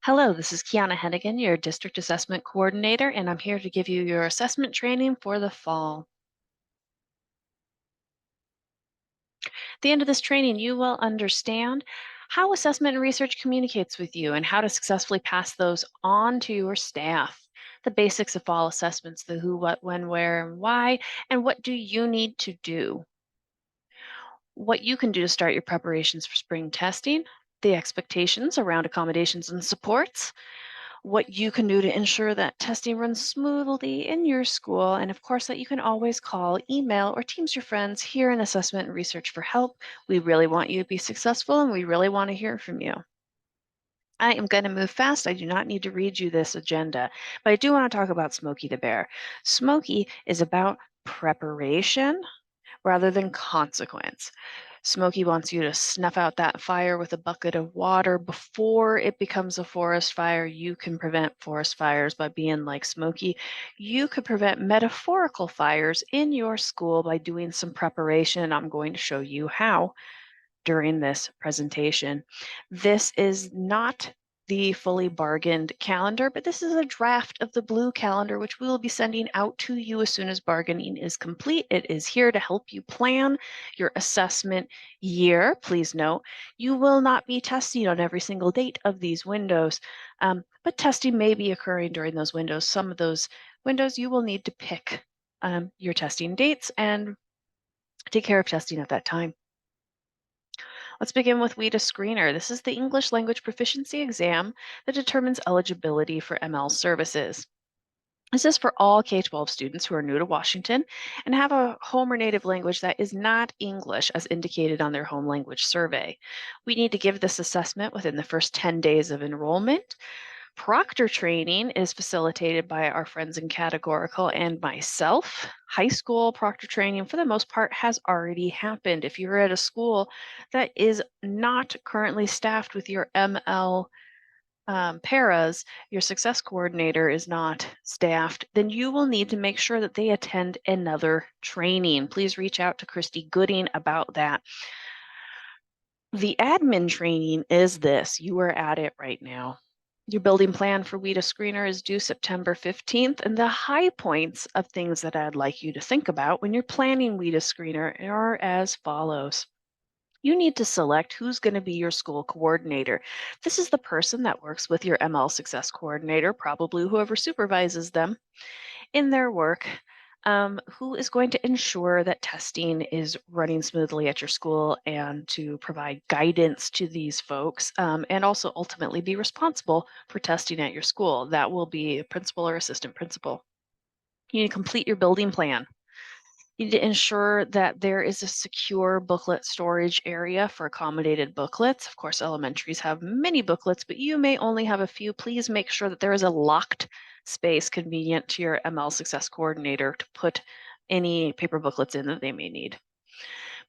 Hello, this is Kiana Hennigan, your District Assessment Coordinator, and I'm here to give you your assessment training for the fall. At the end of this training, you will understand how assessment and research communicates with you and how to successfully pass those on to your staff. The basics of fall assessments, the who, what, when, where, and why, and what do you need to do. What you can do to start your preparations for spring testing, the expectations around accommodations and supports, what you can do to ensure that testing runs smoothly in your school, and of course, that you can always call, email, or Teams your friends here in assessment and research for help. We really want you to be successful, and we really want to hear from you. I am going to move fast. I do not need to read you this agenda, but I do want to talk about Smokey the Bear. Smokey is about preparation rather than consequence. Smokey wants you to snuff out that fire with a bucket of water before it becomes a forest fire. You can prevent forest fires by being like Smokey. You could prevent metaphorical fires in your school by doing some preparation. I'm going to show you how during this presentation. This is not the fully bargained calendar, but this is a draft of the blue calendar, which we will be sending out to you as soon as bargaining is complete. It is here to help you plan your assessment year. Please note, you will not be testing on every single date of these windows, but testing may be occurring during those windows. Some of those windows you will need to pick your testing dates and take care of testing at that time. Let's begin with WIDA Screener. This is the English language proficiency exam that determines eligibility for ML services. This is for all K-12 students who are new to Washington and have a home or native language that is not English as indicated on their home language survey. We need to give this assessment within the first 10 days of enrollment. Proctor training is facilitated by our friends in Categorical and myself. High school proctor training, for the most part, has already happened. If you're at a school that is not currently staffed with your ML paras, your success coordinator is not staffed, then you will need to make sure that they attend another training. Please reach out to Christy Gooding about that. The admin training is this. You are at it right now. Your building plan for WIDA Screener is due September 15th, and the high points of things that I'd like you to think about when you're planning WIDA Screener are as follows. You need to select who's going to be your school coordinator. This is the person that works with your ML Success Coordinator, probably whoever supervises them in their work, who is going to ensure that testing is running smoothly at your school and to provide guidance to these folks, and also ultimately be responsible for testing at your school. That will be a principal or assistant principal. You need to complete your building plan. You need to ensure that there is a secure booklet storage area for accommodated booklets. Of course, elementaries have many booklets, but you may only have a few. Please make sure that there is a locked space convenient to your ML Success Coordinator to put any paper booklets in that they may need.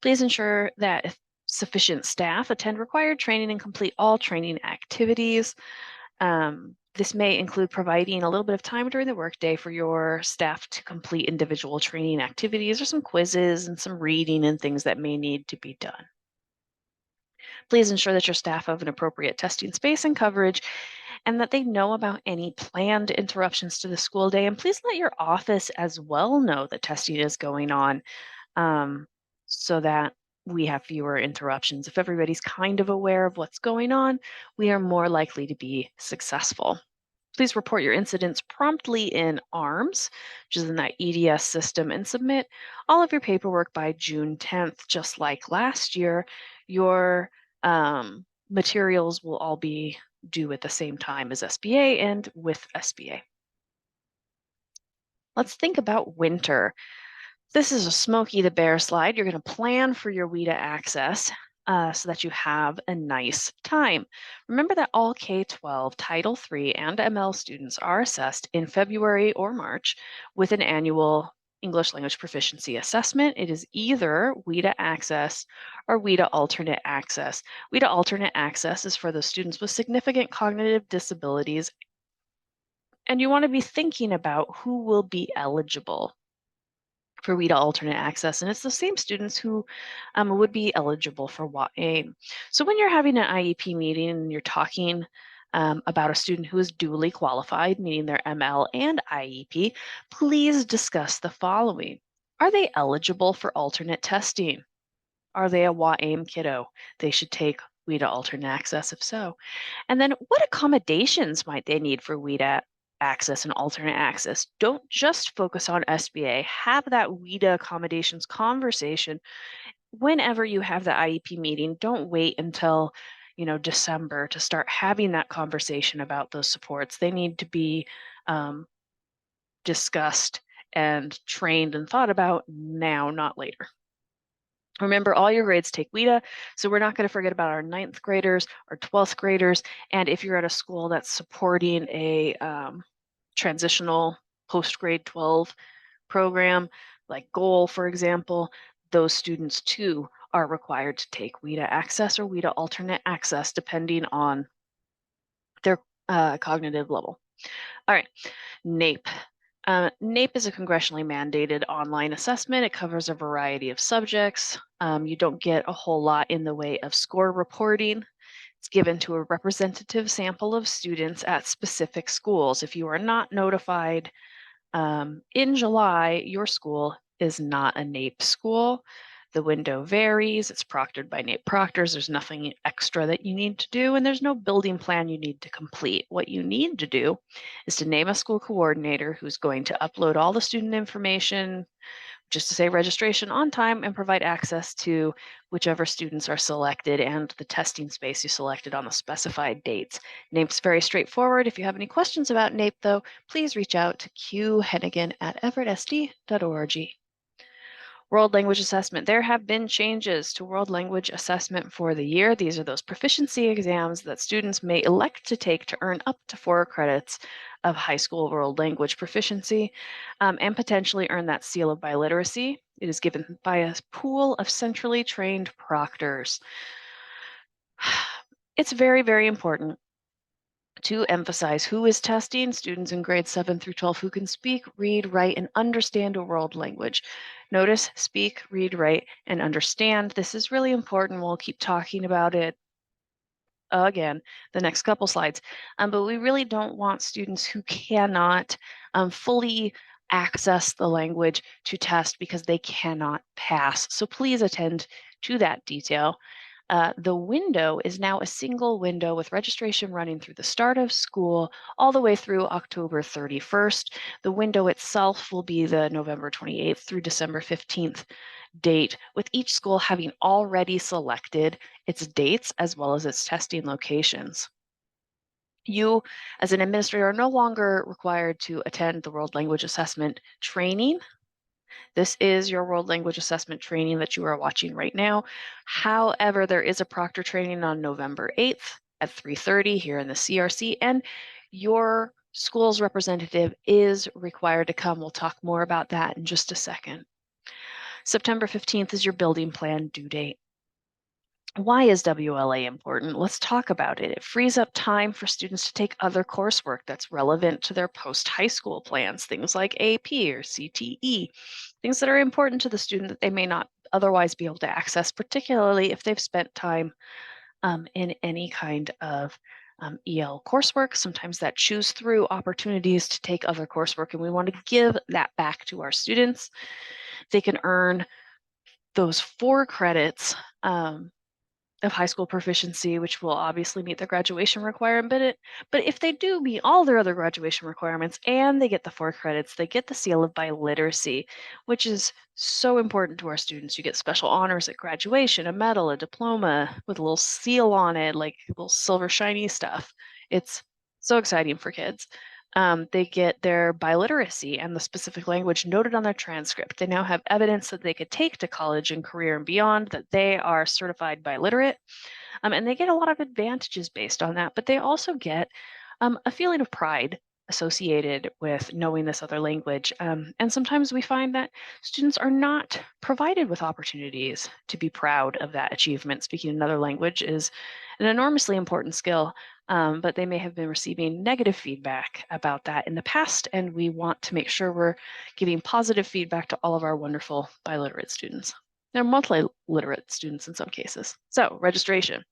Please ensure that sufficient staff attend required training and complete all training activities. This may include providing a little bit of time during the workday for your staff to complete individual training activities or some quizzes and some reading and things that may need to be done. Please ensure that your staff have an appropriate testing space and coverage and that they know about any planned interruptions to the school day. And please let your office as well know that testing is going on, so that we have fewer interruptions. If everybody's kind of aware of what's going on, we are more likely to be successful. Please report your incidents promptly in ARMS, which is in that EDS system, and submit all of your paperwork by June 10th. Just like last year, your materials will all be due at the same time as SBA and with SBA. Let's think about winter. This is a Smokey the Bear slide. You're going to plan for your WIDA access so that you have a nice time. Remember that all K-12, Title III, and ML students are assessed in February or March with an annual English language proficiency assessment. It is either WIDA access or WIDA alternate access. WIDA alternate access is for those students with significant cognitive disabilities, and you want to be thinking about who will be eligible for WIDA alternate access, and it's the same students who would be eligible for WAA. So when you're having an IEP meeting and you're talking about a student who is duly qualified, meaning their ML and IEP, please discuss the following. Are they eligible for alternate testing? Are they a WAAIM kiddo? They should take WIDA alternate access if so. And then what accommodations might they need for WIDA access and alternate access? Don't just focus on SBA. Have that WIDA accommodations conversation whenever you have the IEP meeting. Don't wait until December to start having that conversation about those supports. They need to be discussed and trained and thought about now, not later. Remember, all your grades take WIDA, so we're not going to forget about our 9th graders, our 12th graders, and if you're at a school that's supporting a transitional post-grade 12 program, like GOAL, for example, those students too are required to take WIDA access or WIDA alternate access, depending on their cognitive level. All right, NAEP. NAEP is a congressionally mandated online assessment. It covers a variety of subjects. You don't get a whole lot in the way of score reporting. It's given to a representative sample of students at specific schools. If you are not notified in July, your school is not a NAEP school. The window varies. It's proctored by NAEP proctors. There's nothing extra that you need to do, and there's no building plan you need to complete. What you need to do is to name a school coordinator who's going to upload all the student information, just to say registration on time, and provide access to whichever students are selected and the testing space you selected on the specified dates. NAEP's very straightforward. If you have any questions about NAEP, though, please reach out to qhennigan@everettsd.org. World Language Assessment. There have been changes to World Language Assessment for the year. These are those proficiency exams that students may elect to take to earn up to 4 credits of high school world language proficiency and potentially earn that seal of biliteracy. It is given by a pool of centrally trained proctors. It's very, very important to emphasize who is testing students in grades 7 through 12 who can speak, read, write, and understand a world language. Notice speak, read, write, and understand. This is really important. We'll keep talking about it again the next couple slides. But we really don't want students who cannot fully access the language to test because they cannot pass. So please attend to that detail. The window is now a single window with registration running through the start of school all the way through October 31st. The window itself will be the November 28th through December 15th date, with each school having already selected its dates as well as its testing locations. You, as an administrator, are no longer required to attend the World Language Assessment training. This is your World Language Assessment training that you are watching right now. However, there is a proctor training on November 8th at 3:30 here in the CRC, and your school's representative is required to come. We'll talk more about that in just a second. September 15th is your building plan due date. Why is WLA important? Let's talk about it. It frees up time for students to take other coursework that's relevant to their post-high school plans, things like AP or CTE, things that are important to the student that they may not otherwise be able to access, particularly if they've spent time in any kind of EL coursework. Sometimes that choose through opportunities to take other coursework, and we want to give that back to our students. They can earn those 4 credits of high school proficiency, which will obviously meet their graduation requirement. But if they do meet all their other graduation requirements and they get the 4 credits, they get the seal of biliteracy, which is so important to our students. You get special honors at graduation, a medal, a diploma with a little seal on it, like little silver shiny stuff. It's so exciting for kids. They get their biliteracy and the specific language noted on their transcript. They now have evidence that they could take to college and career and beyond that they are certified biliterate. And they get a lot of advantages based on that, but they also get a feeling of pride associated with knowing this other language. And sometimes we find that students are not provided with opportunities to be proud of that achievement. Speaking another language is an enormously important skill, but they may have been receiving negative feedback about that in the past, and we want to make sure we're giving positive feedback to all of our wonderful biliterate students. They're multi-literate students in some cases. So registration.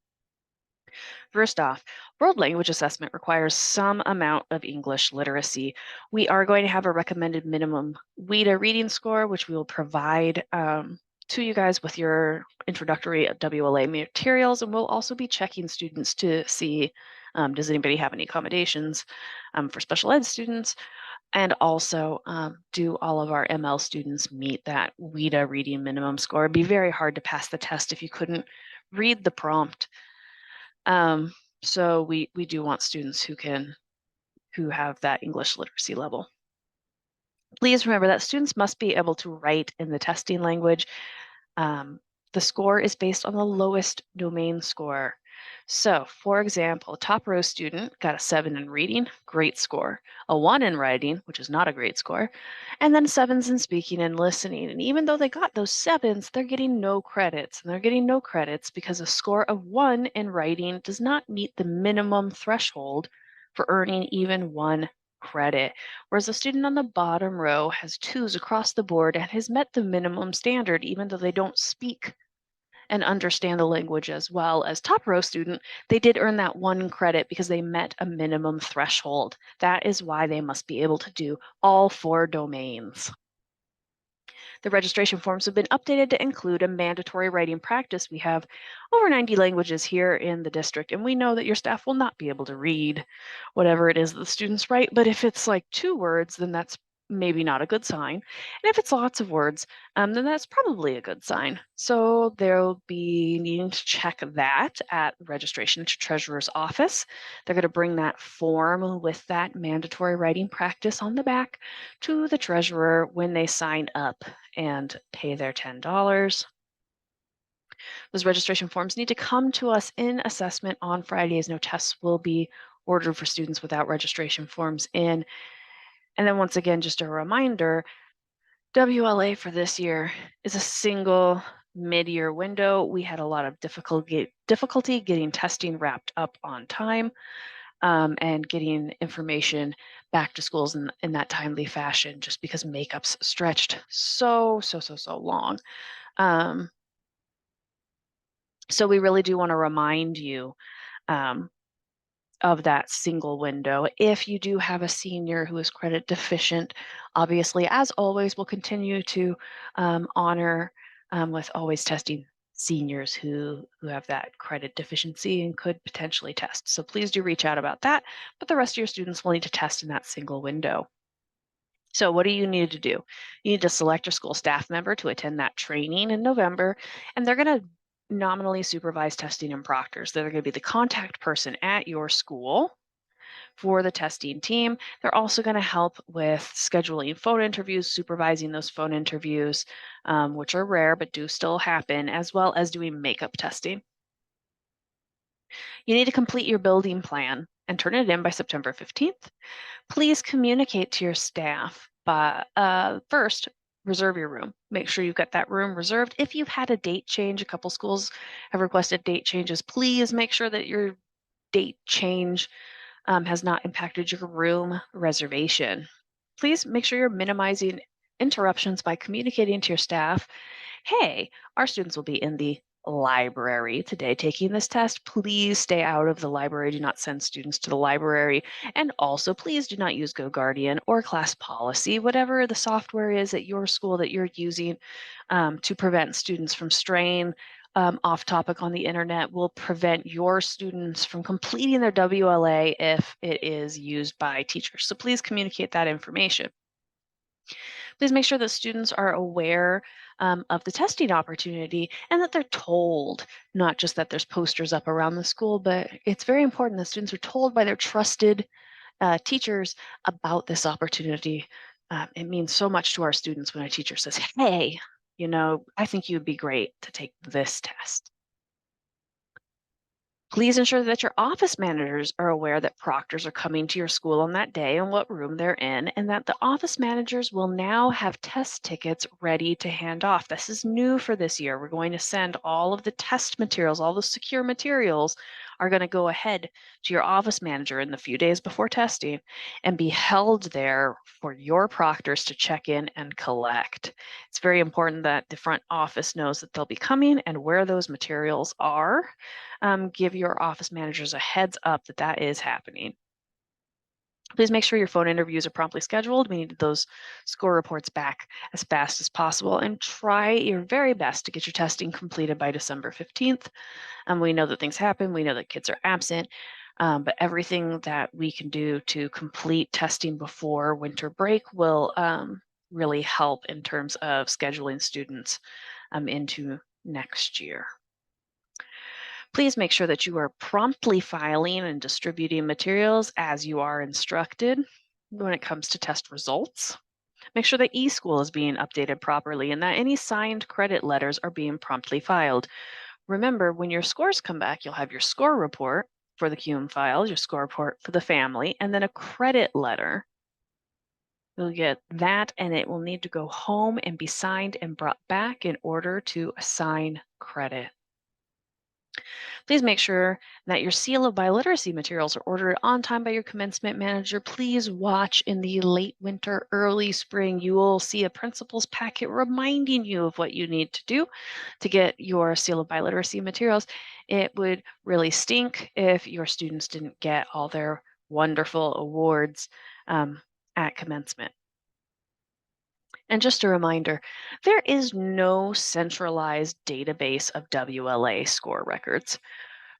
First off, world language assessment requires some amount of English literacy. We are going to have a recommended minimum WIDA reading score, which we will provide to you guys with your introductory WLA materials, and we'll also be checking students to see does anybody have any accommodations for special ed students, and also do all of our ML students meet that WIDA reading minimum score. It'd be very hard to pass the test if you couldn't read the prompt. So we do want students who have that English literacy level. Please remember that students must be able to write in the testing language. Um, the score is based on the lowest domain score. So, for example, a top row student got a 7 in reading, great score, a 1 in writing, which is not a great score, and then 7s in speaking and listening. And even though they got those 7s, they're getting no credits. And they're getting no credits because a score of 1 in writing does not meet the minimum threshold for earning even 1 credit, whereas the student on the bottom row has 2s across the board and has met the minimum standard even though they don't speak and understand the language as well as top row student. They did earn that 1 credit because they met a minimum threshold. That is why they must be able to do all 4 domains. The registration forms have been updated to include a mandatory writing practice. We have over 90 languages here in the district, and we know that your staff will not be able to read whatever it is that the students write, but if it's like 2 words, then that's maybe not a good sign. And if it's lots of words, then that's probably a good sign. So they'll be needing to check that at registration to treasurer's office. They're going to bring that form with that mandatory writing practice on the back to the treasurer when they sign up and pay their $10. Those registration forms need to come to us in assessment on Fridays. No tests will be ordered for students without registration forms in. And then once again, just a reminder, WLA for this year is a single mid-year window. We had a lot of difficulty getting testing wrapped up on time and getting information back to schools in that timely fashion, just because makeup's stretched so long. So we really do want to remind you of that single window. If you do have a senior who is credit deficient, obviously, as always, we'll continue to honor with always testing seniors who have that credit deficiency and could potentially test. So please do reach out about that, but the rest of your students will need to test in that single window. So what do you need to do? You need to select your school staff member to attend that training in November, and they're going to nominally supervise testing and proctors. They're going to be the contact person at your school for the testing team. They're also going to help with scheduling phone interviews, supervising those phone interviews, which are rare but do still happen, as well as doing makeup testing. You need to complete your building plan and turn it in by September 15th. Please communicate to your staff, but first, reserve your room. Make sure you've got that room reserved. If you've had a date change, a couple schools have requested date changes, please make sure that your date change has not impacted your room reservation. Please make sure you're minimizing interruptions by communicating to your staff, hey, our students will be in the library today taking this test. Please stay out of the library. Do not send students to the library. And also, please do not use GoGuardian or class policy, whatever the software is at your school that you're using to prevent students from straying off topic on the internet will prevent your students from completing their WLA if it is used by teachers. So please communicate that information. Please make sure that students are aware of the testing opportunity and that they're told, not just that there's posters up around the school, but it's very important that students are told by their trusted teachers about this opportunity. It means so much to our students when a teacher says, hey, I think you'd be great to take this test. Please ensure that your office managers are aware that proctors are coming to your school on that day and what room they're in, and that the office managers will now have test tickets ready to hand off. This is new for this year. We're going to send all of the test materials, all the secure materials are going to go ahead to your office manager in the few days before testing and be held there for your proctors to check in and collect. It's very important that the front office knows that they'll be coming and where those materials are. Give your office managers a heads up that that is happening. Please make sure your phone interviews are promptly scheduled. We need those score reports back as fast as possible, and try your very best to get your testing completed by December 15th. We know that things happen. We know that kids are absent, but everything that we can do to complete testing before winter break will really help in terms of scheduling students into next year. Please make sure that you are promptly filing and distributing materials as you are instructed when it comes to test results. Make sure that eSchool is being updated properly and that any signed credit letters are being promptly filed. Remember, when your scores come back, you'll have your score report for the CUME file, your score report for the family, and then a credit letter. You'll get that, and it will need to go home and be signed and brought back in order to assign credit. Please make sure that your seal of biliteracy materials are ordered on time by your commencement manager. Please watch in the late winter, early spring. You will see a principal's packet reminding you of what you need to do to get your seal of biliteracy materials. It would really stink if your students didn't get all their wonderful awards at commencement. And just a reminder, there is no centralized database of WLA score records.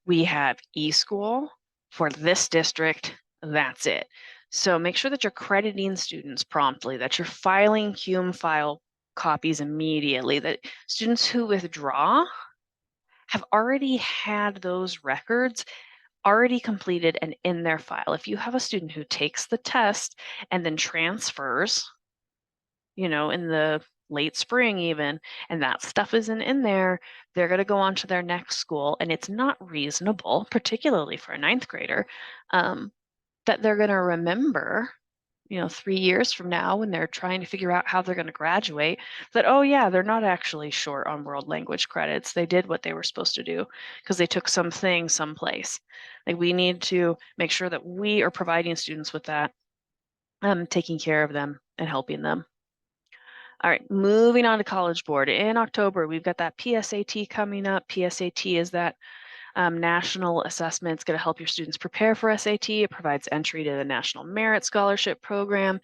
We have eSchool for this district, that's it. So make sure that you're crediting students promptly, that you're filing CUME file copies immediately, that students who withdraw have already had those records already completed and in their file. If you have a student who takes the test and then transfers, in the late spring even, and that stuff isn't in there, they're going to go on to their next school. And it's not reasonable, particularly for a ninth grader, that they're going to remember, 3 years from now when they're trying to figure out how they're going to graduate, that, oh yeah, they're not actually short on world language credits. They did what they were supposed to do because they took something someplace. Like, we need to make sure that we are providing students with that, taking care of them and helping them. All right, moving on to College Board. In October, we've got that PSAT coming up. PSAT is that national assessment. It's going to help your students prepare for SAT. It provides entry to the National Merit Scholarship Program.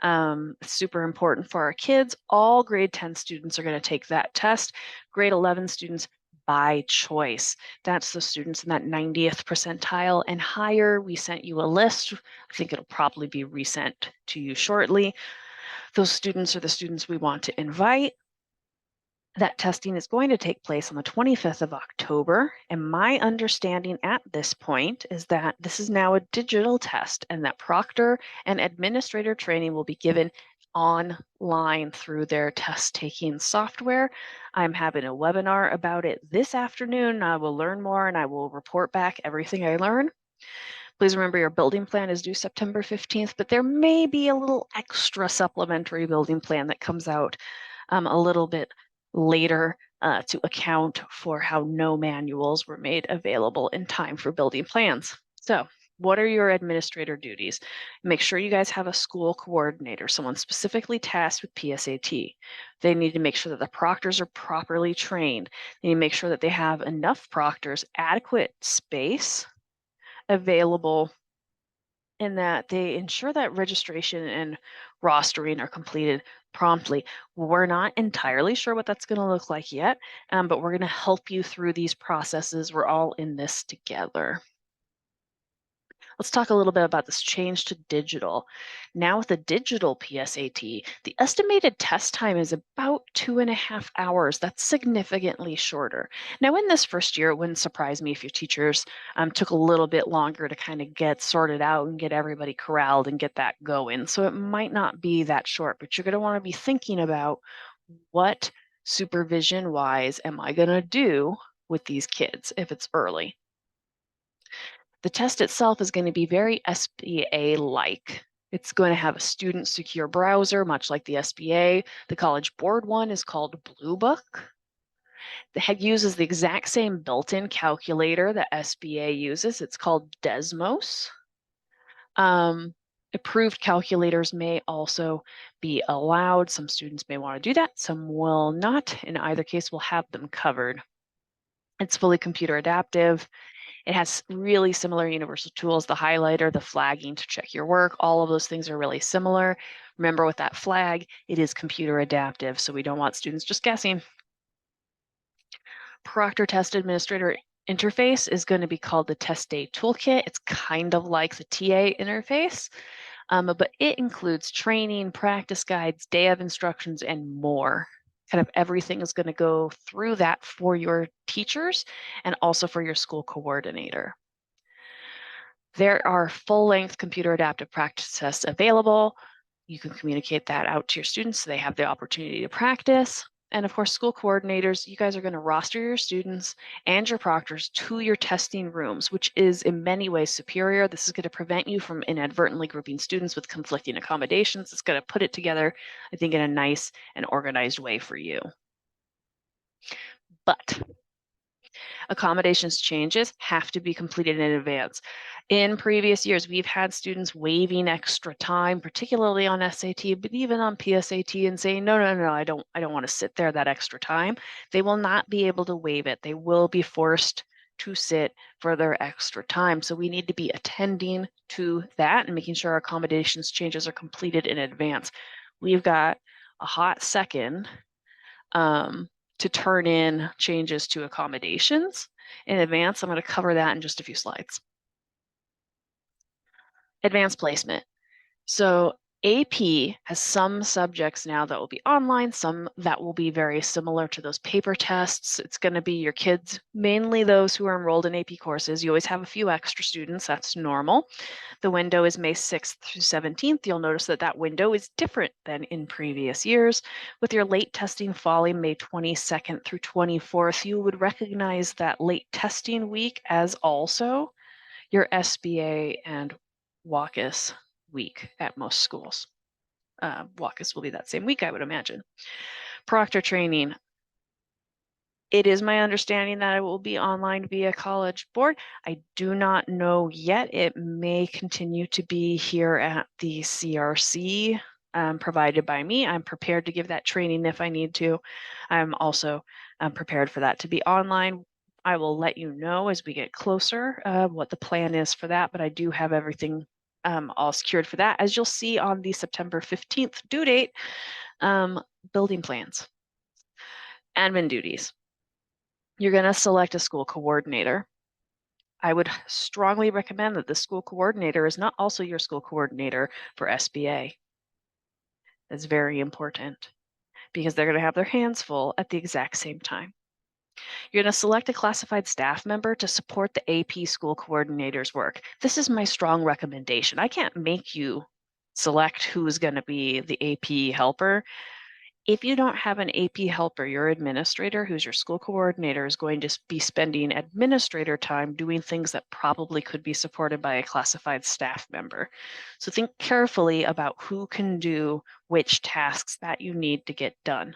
It's super important for our kids. All grade 10 students are going to take that test. Grade 11 students by choice. That's the students in that 90th percentile and higher. We sent you a list. I think it'll probably be resent to you shortly. Those students are the students we want to invite. That testing is going to take place on the 25th of October. And my understanding at this point is that this is now a digital test and that proctor and administrator training will be given online through their test taking software. I'm having a webinar about it this afternoon. I will learn more and I will report back everything I learn. Please remember your building plan is due September 15th, but there may be a little extra supplementary building plan that comes out a little bit later to account for how no manuals were made available in time for building plans. So, what are your administrator duties? Make sure you guys have a school coordinator, someone specifically tasked with PSAT. They need to make sure that the proctors are properly trained. They need to make sure that they have enough proctors, adequate space available, and that they ensure that registration and rostering are completed promptly. We're not entirely sure what that's going to look like yet, but we're going to help you through these processes. We're all in this together. Let's talk a little bit about this change to digital. Now with the digital PSAT, the estimated test time is about 2.5 hours. That's significantly shorter. Now in this first year, it wouldn't surprise me if your teachers took a little bit longer to kind of get sorted out and get everybody corralled and get that going. So it might not be that short, but you're going to want to be thinking about what supervision-wise am I going to do with these kids if it's early. The test itself is going to be very SBA-like. It's going to have a student secure browser, much like the SBA. The College Board one is called Blue Book. It uses the exact same built-in calculator that SBA uses. It's called Desmos. Um, Approved calculators may also be allowed. Some students may want to do that, some will not. In either case, we'll have them covered. It's fully computer adaptive. It has really similar universal tools, the highlighter, the flagging to check your work. All of those things are really similar. Remember, with that flag, it is computer adaptive, so we don't want students just guessing. Proctor Test Administrator interface is going to be called the Test Day Toolkit. It's kind of like the TA interface, but it includes training, practice guides, day of instructions, and more. Kind of everything is going to go through that for your teachers and also for your school coordinator. There are full-length computer adaptive practice tests available. You can communicate that out to your students so they have the opportunity to practice. And of course, school coordinators, you guys are going to roster your students and your proctors to your testing rooms, which is in many ways superior. This is going to prevent you from inadvertently grouping students with conflicting accommodations. It's going to put it together, I think, in a nice and organized way for you. But accommodations changes have to be completed in advance. In previous years, we've had students waiving extra time, particularly on SAT, but even on PSAT, and saying, no, no, no, I don't want to sit there that extra time. They will not be able to waive it. They will be forced to sit for their extra time. So we need to be attending to that and making sure our accommodations changes are completed in advance. We've got a hot second to turn in changes to accommodations in advance. I'm going to cover that in just a few slides. Advanced placement. So AP has some subjects now that will be online, some that will be very similar to those paper tests. It's going to be your kids, mainly those who are enrolled in AP courses. You always have a few extra students, that's normal. The window is May 6th through 17th. You'll notice that that window is different than in previous years. With your late testing falling May 22nd through 24th, you would recognize that late testing week as also your SBA and WACUS week at most schools. WACUS will be that same week, I would imagine. Proctor training. It is my understanding that it will be online via College Board. I do not know yet. It may continue to be here at the CRC provided by me. I'm prepared to give that training if I need to. I'm also prepared for that to be online. I will let you know as we get closer what the plan is for that, but I do have everything all secured for that. As you'll see on the September 15th due date, building plans, admin duties. You're going to select a school coordinator. I would strongly recommend that the school coordinator is not also your school coordinator for SBA. That's very important because they're going to have their hands full at the exact same time. You're going to select a classified staff member to support the AP school coordinator's work. This is my strong recommendation. I can't make you select who's going to be the AP helper. If you don't have an AP helper, your administrator, who's your school coordinator, is going to be spending administrator time doing things that probably could be supported by a classified staff member. So think carefully about who can do which tasks that you need to get done.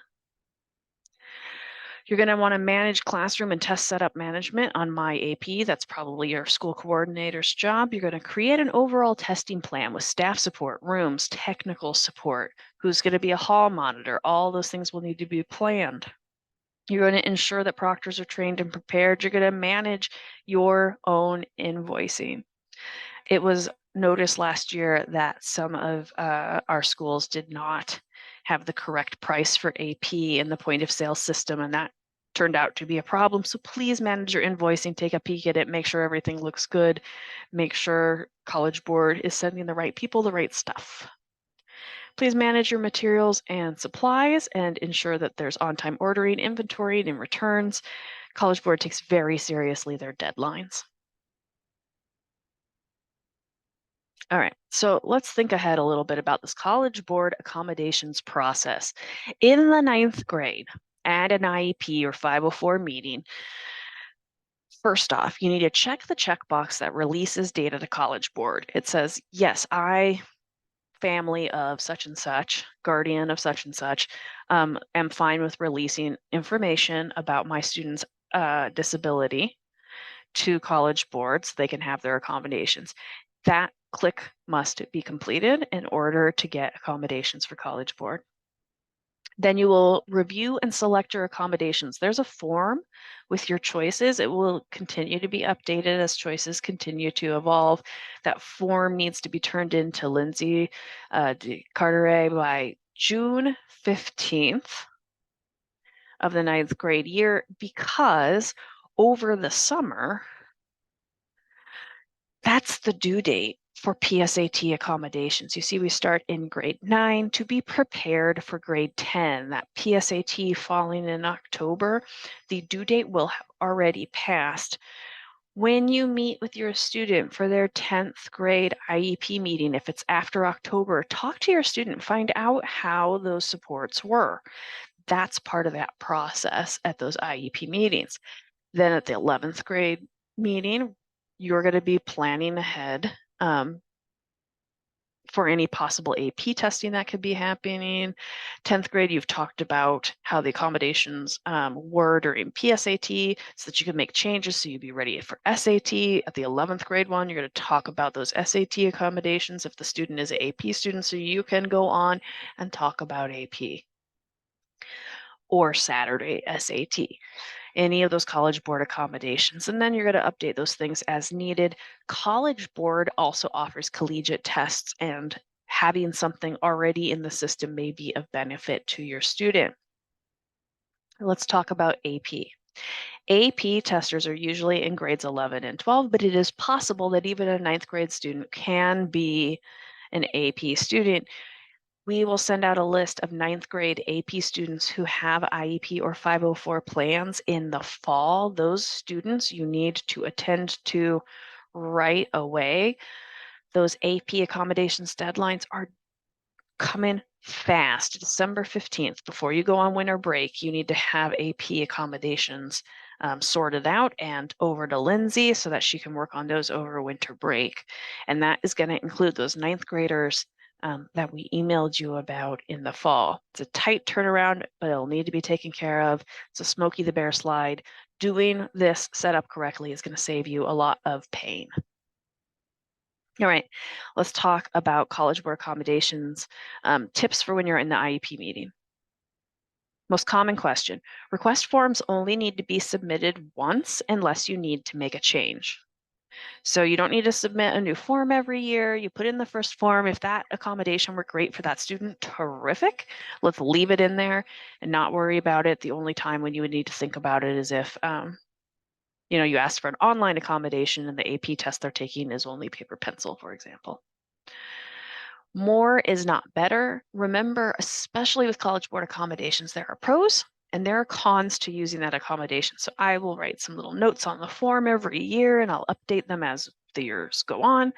You're going to want to manage classroom and test setup management on My AP. That's probably your school coordinator's job. You're going to create an overall testing plan with staff support, rooms, technical support, who's going to be a hall monitor. All those things will need to be planned. You're going to ensure that proctors are trained and prepared. You're going to manage your own invoicing. It was noticed last year that some of our schools did not have the correct price for AP in the point of sale system, and that turned out to be a problem. So please manage your invoicing, take a peek at it, make sure everything looks good, make sure College Board is sending the right people the right stuff. Please manage your materials and supplies and ensure that there's on-time ordering, inventory, and returns. College Board takes very seriously their deadlines. All right, so let's think ahead a little bit about this College Board accommodations process. In the 9th grade, at an IEP or 504 meeting, first off, you need to check the checkbox that releases data to College Board. It says, yes, I family of such and such, guardian of such and such, am fine with releasing information about my student's disability to College Board so they can have their accommodations. That click must be completed in order to get accommodations for College Board. Then you will review and select your accommodations. There's a form with your choices. It will continue to be updated as choices continue to evolve. That form needs to be turned in to Lindsay Carteret by June 15th of the ninth grade year, because over the summer, that's the due date for PSAT accommodations. You see, we start in grade 9 to be prepared for grade 10. That PSAT falling in October, the due date will have already passed. When you meet with your student for their 10th grade IEP meeting, if it's after October, talk to your student, find out how those supports were. That's part of that process at those IEP meetings. Then at the 11th grade meeting, you're going to be planning ahead for any possible AP testing that could be happening. 10th grade, you've talked about how the accommodations were during PSAT so that you can make changes so you'd be ready for SAT. At the 11th grade one, you're going to talk about those SAT accommodations if the student is an AP student, so you can go on and talk about AP or Saturday SAT, any of those College Board accommodations. And then you're going to update those things as needed. College Board also offers collegiate tests, and having something already in the system may be of benefit to your student. Let's talk about AP. AP testers are usually in grades 11 and 12, but it is possible that even a ninth grade student can be an AP student. We will send out a list of ninth grade AP students who have IEP or 504 plans in the fall. Those students you need to attend to right away. Those AP accommodations deadlines are coming fast. December 15th, before you go on winter break, you need to have AP accommodations sorted out and over to Lindsay so that she can work on those over winter break. And that is going to include those ninth graders that we emailed you about in the fall. It's a tight turnaround, but it'll need to be taken care of. It's a Smokey the Bear slide. Doing this set up correctly is going to save you a lot of pain. All right, let's talk about College Board accommodations, tips for when you're in the IEP meeting. Most common question, request forms only need to be submitted once unless you need to make a change. So you don't need to submit a new form every year. You put in the first form. If that accommodation worked great for that student, terrific. Let's leave it in there and not worry about it. The only time when you would need to think about it is if you asked for an online accommodation and the AP test they're taking is only paper pencil, for example. More is not better. Remember, especially with College Board accommodations, there are pros and there are cons to using that accommodation. So I will write some little notes on the form every year and I'll update them as the years go on.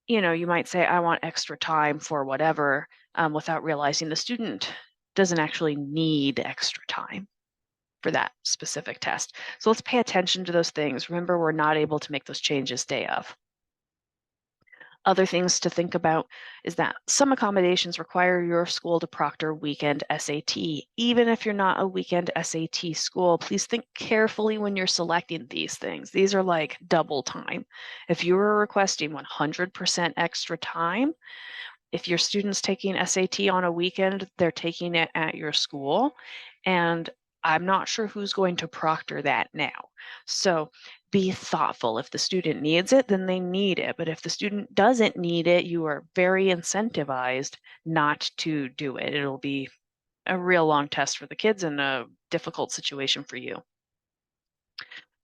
You might say, I want extra time for whatever, without realizing the student doesn't actually need extra time for that specific test. So let's pay attention to those things. Remember, we're not able to make those changes day of. Other things to think about is that some accommodations require your school to proctor weekend SAT. Even if you're not a weekend SAT school, please think carefully when you're selecting these things. These are like double time. If you are requesting 100% extra time, if your student's taking SAT on a weekend, they're taking it at your school. And I'm not sure who's going to proctor that now. So be thoughtful. If the student needs it, then they need it. But if the student doesn't need it, you are very incentivized not to do it. It'll be a real long test for the kids and a difficult situation for you.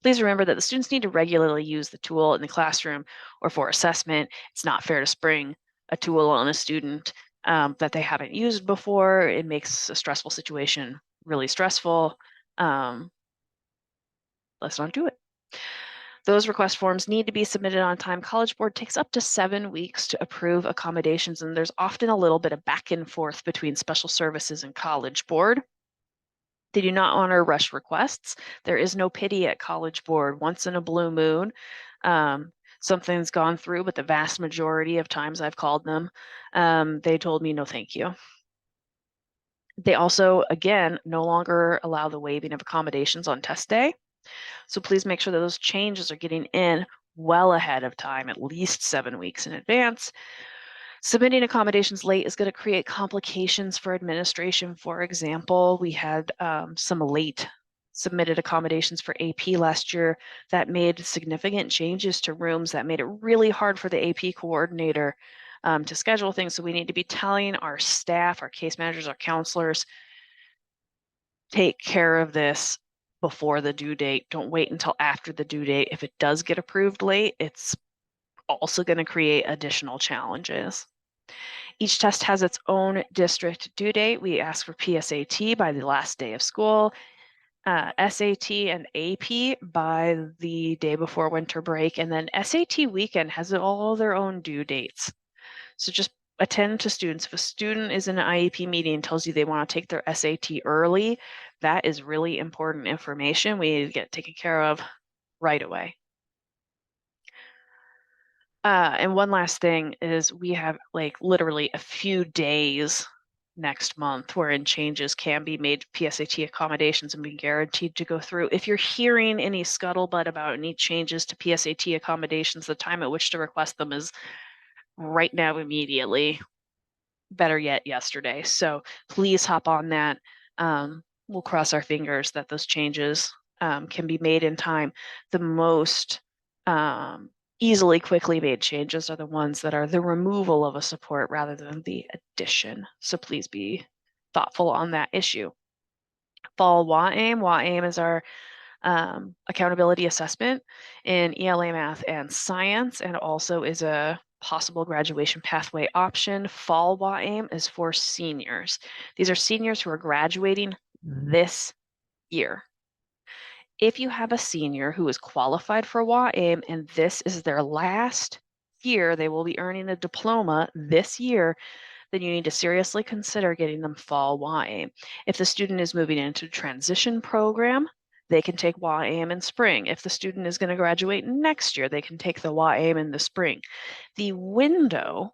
Please remember that the students need to regularly use the tool in the classroom or for assessment. It's not fair to spring a tool on a student that they haven't used before. It makes a stressful situation really stressful. Let's not do it. Those request forms need to be submitted on time. College Board takes up to 7 weeks to approve accommodations, and there's often a little bit of back and forth between special services and College Board. They do not honor rush requests. There is no pity at College Board. Once in a blue moon, something's gone through, but the vast majority of times I've called them, they told me no, thank you. They also, again, no longer allow the waiving of accommodations on test day. So please make sure that those changes are getting in well ahead of time, at least 7 weeks in advance. Submitting accommodations late is going to create complications for administration. For example, we had some late submitted accommodations for AP last year that made significant changes to rooms that made it really hard for the AP coordinator to schedule things. So we need to be telling our staff, our case managers, our counselors, take care of this before the due date. Don't wait until after the due date. If it does get approved late, it's also going to create additional challenges. Each test has its own district due date. We ask for PSAT by the last day of school, SAT and AP by the day before winter break, and then SAT weekend has all their own due dates. So just attend to students. If a student is in an IEP meeting and tells you they want to take their SAT early, that is really important information we need to get taken care of right away. And one last thing is we have like literally a few days next month wherein changes can be made to PSAT accommodations and be guaranteed to go through. If you're hearing any scuttlebutt about any changes to PSAT accommodations, the time at which to request them is right now, immediately. Better yet, yesterday. So please hop on that. We'll cross our fingers that those changes can be made in time. The most easily, quickly made changes are the ones that are the removal of a support rather than the addition. So please be thoughtful on that issue. Fall WAAIM. WAAIM is our accountability assessment in ELA, math, and science, and also is a possible graduation pathway option. Fall WAAIM is for seniors. These are seniors who are graduating this year. If you have a senior who is qualified for WAAIM and this is their last year, they will be earning a diploma this year, then you need to seriously consider getting them fall WAAIM. If the student is moving into a transition program, they can take WAAIM in spring. If the student is going to graduate next year, they can take the WAAIM in the spring. The window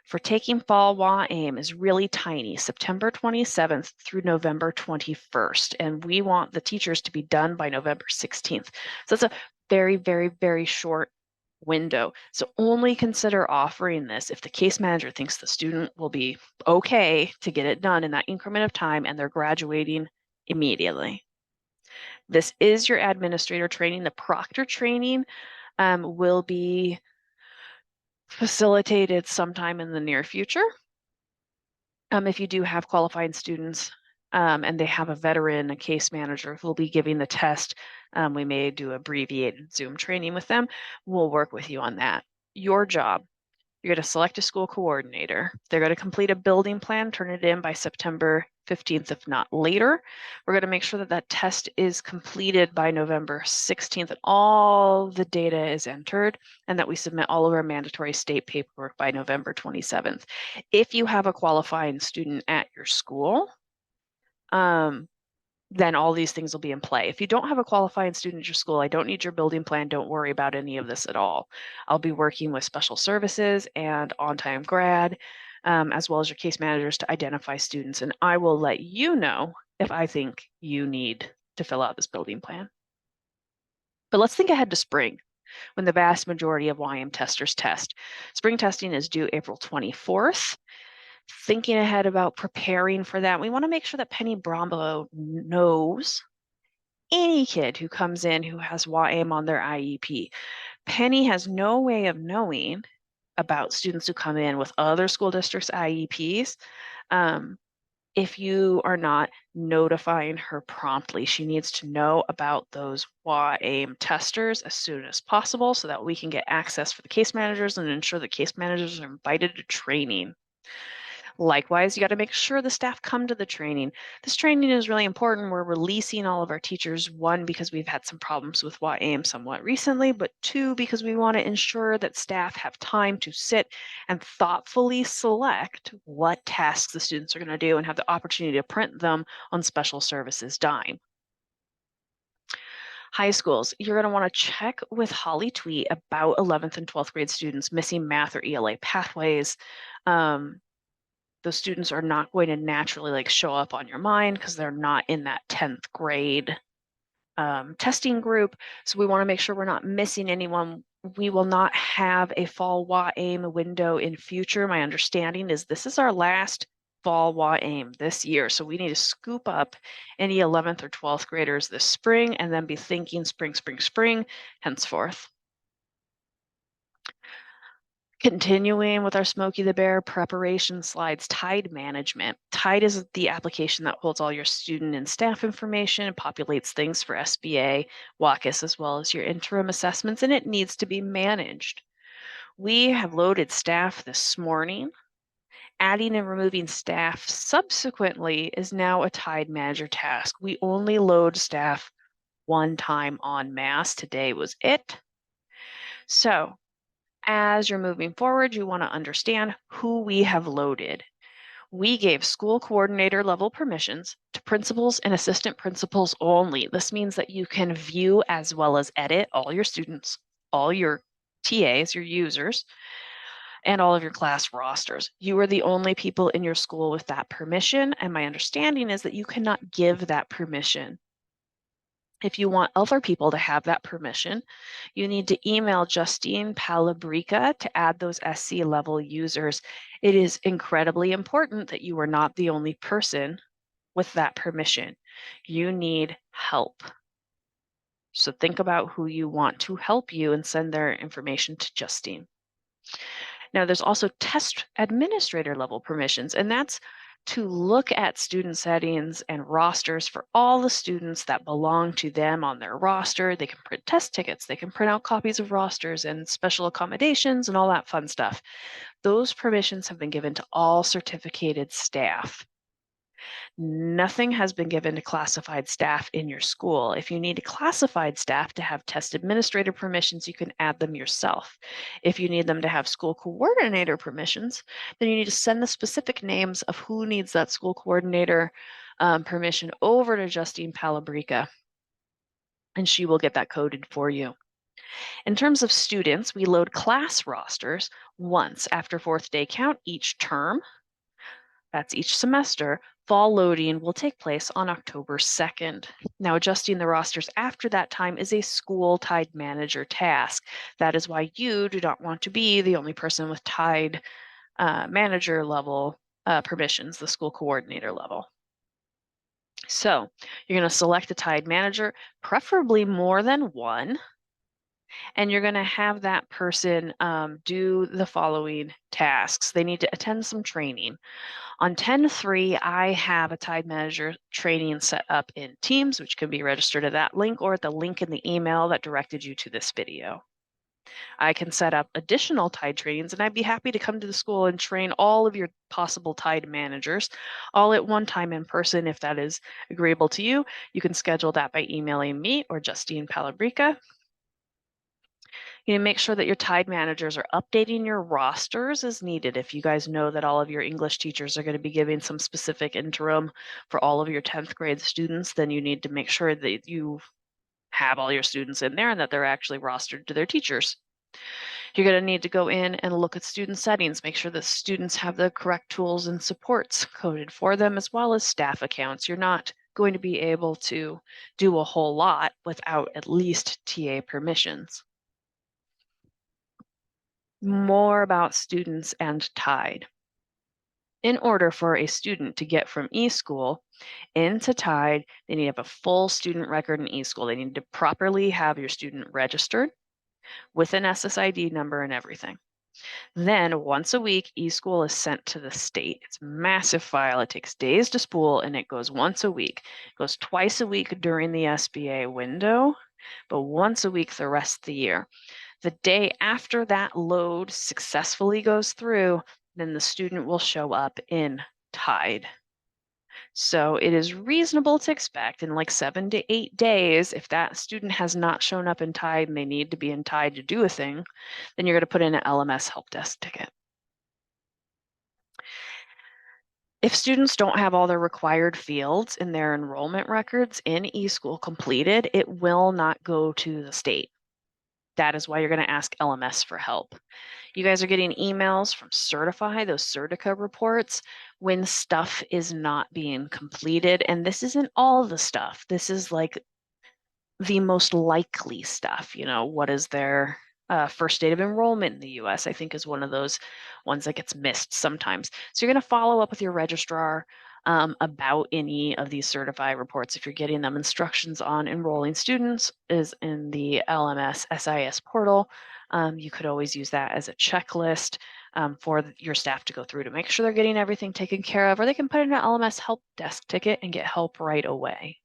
for taking fall WAAIM is really tiny, September 27th through November 21st, and we want the teachers to be done by November 16th. So it's a very, very, very short window. So only consider offering this if the case manager thinks the student will be okay to get it done in that increment of time and they're graduating immediately. This is your administrator training. The proctor training will be facilitated sometime in the near future. If you do have qualifying students and they have a veteran, a case manager who will be giving the test, we may do abbreviated Zoom training with them. We'll work with you on that. Your job, you're going to select a school coordinator. They're going to complete a building plan, turn it in by September 15th, if not later. We're going to make sure that that test is completed by November 16th and all the data is entered, and that we submit all of our mandatory state paperwork by November 27th. If you have a qualifying student at your school, then all these things will be in play. If you don't have a qualifying student at your school, I don't need your building plan. Don't worry about any of this at all. I'll be working with special services and on-time grad, as well as your case managers to identify students. And I will let you know if I think you need to fill out this building plan. But let's think ahead to spring, when the vast majority of YM testers test. Spring testing is due April 24th. Thinking ahead about preparing for that, we want to make sure that Penny Brombo knows any kid who comes in who has WAAIM on their IEP. Penny has no way of knowing about students who come in with other school districts' IEPs if you are not notifying her promptly. She needs to know about those WAAIM testers as soon as possible so that we can get access for the case managers and ensure the case managers are invited to training. Likewise, you got to make sure the staff come to the training. This training is really important. We're releasing all of our teachers, one, because we've had some problems with WAAIM somewhat recently, but two, because we want to ensure that staff have time to sit and thoughtfully select what tasks the students are going to do and have the opportunity to print them on special services dime. High schools, you're going to want to check with Holly Tweet about 11th and 12th grade students missing math or ELA pathways. Um, those students are not going to naturally show up on your mind because they're not in that 10th grade testing group. So we want to make sure we're not missing anyone. We will not have a fall WAAIM window in future. My understanding is this is our last fall WAAIM this year. So we need to scoop up any 11th or 12th graders this spring and then be thinking spring, spring, spring, henceforth. Continuing with our Smokey the Bear preparation slides, Tide management. Tide is the application that holds all your student and staff information and populates things for SBA, WACUS, as well as your interim assessments, and it needs to be managed. We have loaded staff this morning. Adding and removing staff subsequently is now a Tide manager task. We only load staff one time en masse. Today was it. So as you're moving forward, you want to understand who we have loaded. We gave school coordinator level permissions to principals and assistant principals only. This means that you can view as well as edit all your students, all your TAs, your users, and all of your class rosters. You are the only people in your school with that permission, and my understanding is that you cannot give that permission. If you want other people to have that permission, you need to email Justine Palabrica to add those SC level users. It is incredibly important that you are not the only person with that permission. You need help. So think about who you want to help you and send their information to Justine. Now, there's also test administrator level permissions, and that's to look at student settings and rosters for all the students that belong to them on their roster. They can print test tickets, they can print out copies of rosters and special accommodations and all that fun stuff. Those permissions have been given to all certificated staff. Nothing has been given to classified staff in your school. If you need classified staff to have test administrator permissions, you can add them yourself. If you need them to have school coordinator permissions, then you need to send the specific names of who needs that school coordinator permission over to Justine Palabrica, and she will get that coded for you. In terms of students, we load class rosters once after fourth day count each term. That's each semester. Fall loading will take place on October 2nd. Now, adjusting the rosters after that time is a school Tide manager task. That is why you do not want to be the only person with Tide manager level permissions, the school coordinator level. So you're going to select a Tide manager, preferably more than one, and you're going to have that person do the following tasks. They need to attend some training. On 10.3, I have a Tide Manager training set up in Teams, which can be registered at that link or at the link in the email that directed you to this video. I can set up additional Tide trainings, and I'd be happy to come to the school and train all of your possible Tide managers all at one time in person. If that is agreeable to you, you can schedule that by emailing me or Justine Palabrica. You make sure that your Tide managers are updating your rosters as needed. If you guys know that all of your English teachers are going to be giving some specific interim for all of your 10th grade students, then you need to make sure that you have all your students in there and that they're actually rostered to their teachers. You're going to need to go in and look at student settings, make sure that students have the correct tools and supports coded for them, as well as staff accounts. You're not going to be able to do a whole lot without at least TA permissions. More about students and Tide. In order for a student to get from eSchool into Tide, they need to have a full student record in eSchool. They need to properly have your student registered with an SSID number and everything. Then once a week, eSchool is sent to the state. It's a massive file. It takes days to spool, and it goes once a week. It goes twice a week during the SBA window, but once a week the rest of the year. The day after that load successfully goes through, then the student will show up in Tide. So it is reasonable to expect in like 7 to 8 days, if that student has not shown up in Tide and they need to be in Tide to do a thing, then you're going to put in an LMS help desk ticket. If students don't have all their required fields in their enrollment records in eSchool completed, it will not go to the state. That is why you're going to ask LMS for help. You guys are getting emails from Certify, those Certica reports, when stuff is not being completed. And this isn't all the stuff. This is like the most likely stuff. What is their first date of enrollment in the US, I think is one of those ones that gets missed sometimes. So you're going to follow up with your registrar about any of these certified reports. If you're getting them, instructions on enrolling students is in the LMS SIS portal. You could always use that as a checklist for your staff to go through to make sure they're getting everything taken care of, or they can put in an LMS help desk ticket and get help right away.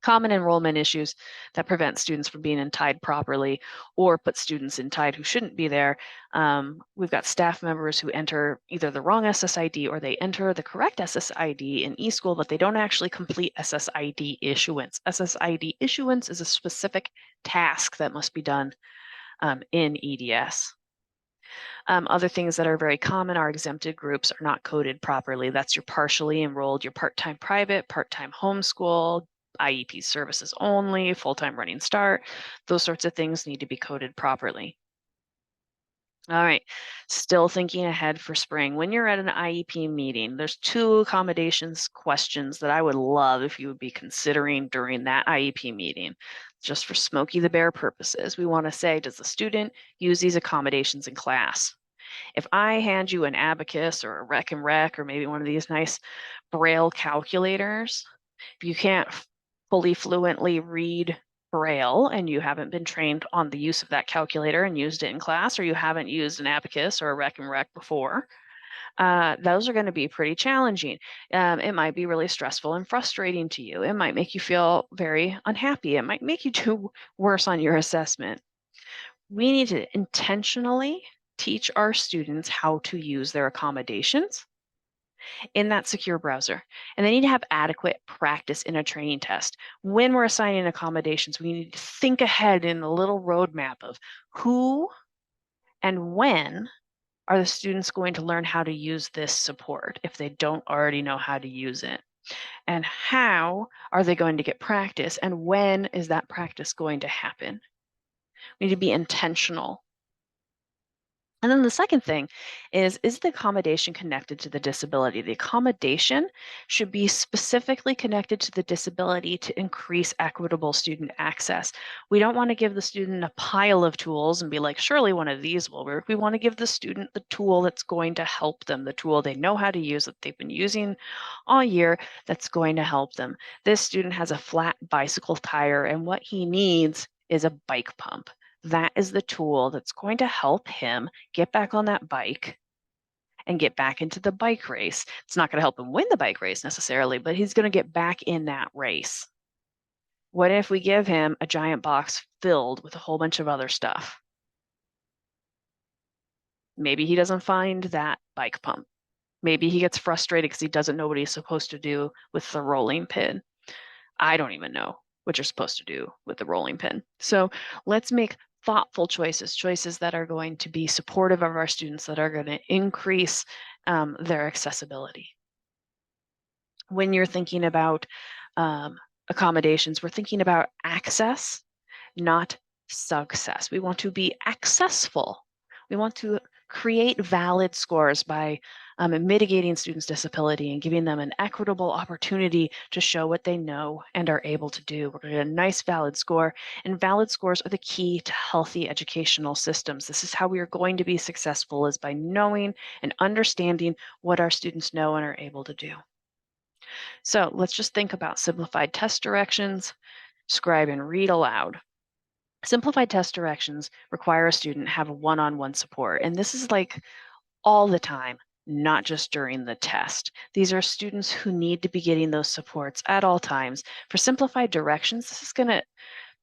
Common enrollment issues that prevent students from being in TIDE properly or put students in TIDE who shouldn't be there. We've got staff members who enter either the wrong SSID or they enter the correct SSID in eSchool, but they don't actually complete SSID issuance. SSID issuance is a specific task that must be done in EDS. Other things that are very common are exempted groups are not coded properly. That's your partially enrolled, your part-time private, part-time homeschool, IEP services only, full-time running start. Those sorts of things need to be coded properly. All right, still thinking ahead for spring. When you're at an IEP meeting, there's 2 accommodations questions that I would love if you would be considering during that IEP meeting. Just for Smokey the Bear purposes, we want to say, does the student use these accommodations in class? If I hand you an abacus or a rec and rec or maybe one of these nice braille calculators, if you can't fully fluently read braille and you haven't been trained on the use of that calculator and used it in class, or you haven't used an abacus or a rec and rec before, those are going to be pretty challenging. It might be really stressful and frustrating to you. It might make you feel very unhappy. It might make you do worse on your assessment. We need to intentionally teach our students how to use their accommodations in that secure browser. And they need to have adequate practice in a training test. When we're assigning accommodations, we need to think ahead in a little roadmap of who and when are the students going to learn how to use this support if they don't already know how to use it? And how are they going to get practice? And when is that practice going to happen? We need to be intentional. And then the second thing is the accommodation connected to the disability? The accommodation should be specifically connected to the disability to increase equitable student access. We don't want to give the student a pile of tools and be like, surely one of these will work. We want to give the student the tool that's going to help them, the tool they know how to use, that they've been using all year, that's going to help them. This student has a flat bicycle tire, and what he needs is a bike pump. That is the tool that's going to help him get back on that bike and get back into the bike race. It's not going to help him win the bike race necessarily, but he's going to get back in that race. What if we give him a giant box filled with a whole bunch of other stuff? Maybe he doesn't find that bike pump. Maybe he gets frustrated because he doesn't know what he's supposed to do with the rolling pin. I don't even know what you're supposed to do with the rolling pin. So let's make thoughtful choices that are going to be supportive of our students, that are going to increase their accessibility. When you're thinking about accommodations, we're thinking about access, not success. We want to be accessible. We want to create valid scores by mitigating students' disability and giving them an equitable opportunity to show what they know and are able to do. We're going to get a nice valid score, and valid scores are the key to healthy educational systems. This is how we are going to be successful, is by knowing and understanding what our students know and are able to do. So let's just think about simplified test directions, scribe and read aloud. Simplified test directions require a student have one-on-one support, and this is like all the time, not just during the test. These are students who need to be getting those supports at all times. For simplified directions, this is going to